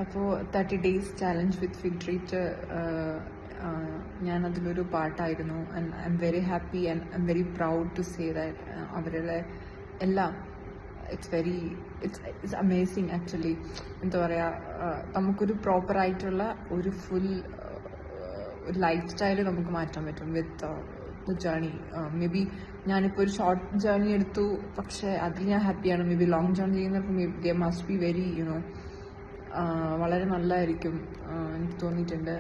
അപ്പോൾ 30 days challenge with fig treat ഞാൻ അതിലൊരു പാർട്ടായിരുന്നു. And I'm very happy and I'm very proud to say that അവരുടെ എല്ലാം ഇറ്റ്സ് അമേസിങ് ആക്ച്വലി. എന്താ പറയുക, നമുക്കൊരു പ്രോപ്പറായിട്ടുള്ള ഒരു ഫുൾ ഒരു ലൈഫ് സ്റ്റൈൽ നമുക്ക് മാറ്റാൻ പറ്റും with the journey. Maybe ഞാനിപ്പോൾ ഒരു ഷോർട്ട് ജേർണി എടുത്തു, പക്ഷേ അതിൽ ഞാൻ ഹാപ്പിയാണ്. മേ ബി ലോങ് ജേർണി ചെയ്യുന്നപ്പോൾ maybe must be very വളരെ നല്ലതായിരിക്കും എനിക്ക് തോന്നിയിട്ടുണ്ട്.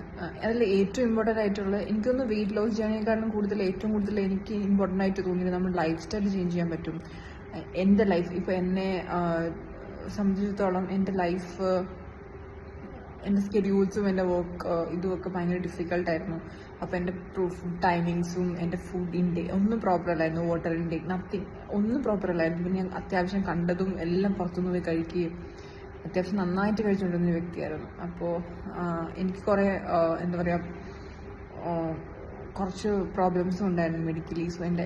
അതിൽ ഏറ്റവും ഇമ്പോർട്ടൻ്റ് ആയിട്ടുള്ള എനിക്കൊന്ന് വെയിറ്റ് ലോസ് ജേർണിയെക്കാളും ഏറ്റവും കൂടുതൽ എനിക്ക് ഇമ്പോർട്ടൻ്റ് ആയിട്ട് തോന്നിയത് നമ്മൾ ലൈഫ് സ്റ്റൈൽ ചേഞ്ച് ചെയ്യാൻ പറ്റും. എൻ്റെ ലൈഫ് ഇപ്പോൾ എന്നെ സംബന്ധിച്ചിടത്തോളം എൻ്റെ ലൈഫ്, എൻ്റെ സ്കെഡ്യൂൾസും എൻ്റെ വർക്ക് ഇതുമൊക്കെ ഭയങ്കര ഡിഫിക്കൽട്ടായിരുന്നു. അപ്പോൾ എൻ്റെ ഫുഡ് ടൈമിങ്സും എൻ്റെ ഫുഡ് ഇൻടേക്ക് ഒന്നും പ്രോപ്പർ അല്ലായിരുന്നു. വാട്ടർ ഇൻടേക്ക് നത്തിങ് ഒന്നും പ്രോപ്പർ അല്ലായിരുന്നു. പിന്നെ ഞാൻ അത്യാവശ്യം കണ്ടതും എല്ലാം പുറത്തുനിന്ന് പോയി കഴിക്കുകയും അത്യാവശ്യം നന്നായിട്ട് കഴിച്ചുകൊണ്ടിരുന്ന ഒരു വ്യക്തിയായിരുന്നു. അപ്പോൾ എനിക്ക് കുറേ എന്താ പറയുക, കുറച്ച് പ്രോബ്ലംസും ഉണ്ടായിരുന്നു മെഡിക്കലി. സോ എൻ്റെ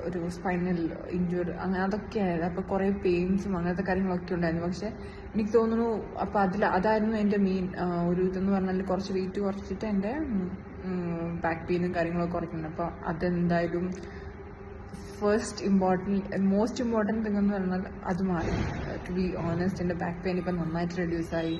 ഒരു സ്പൈനൽ ഇഞ്ചുറി അങ്ങനെ അതൊക്കെയായിരുന്നു. അപ്പോൾ കുറേ പെയിൻസും അങ്ങനത്തെ കാര്യങ്ങളൊക്കെ ഉണ്ടായിരുന്നു. പക്ഷേ എനിക്ക് തോന്നുന്നു അപ്പോൾ അതായിരുന്നു എൻ്റെ മെയിൻ ഒരു ഇതെന്ന് പറഞ്ഞാൽ കുറച്ച് വെയിറ്റ് കുറച്ചിട്ട് എൻ്റെ ബാക്ക് പെയിനും കാര്യങ്ങളൊക്കെ കുറയ്ക്കുന്നുണ്ട്. അപ്പോൾ അതെന്തായാലും മോസ്റ്റ് ഇമ്പോർട്ടൻറ്റ് തിങ് എന്ന് പറഞ്ഞാൽ അത് മാറി. ടു ബി ഓണസ്റ്റ് എൻ്റെ ബാക്ക് പെയിൻ ഇപ്പം നന്നായിട്ട് റെഡ്യൂസായി.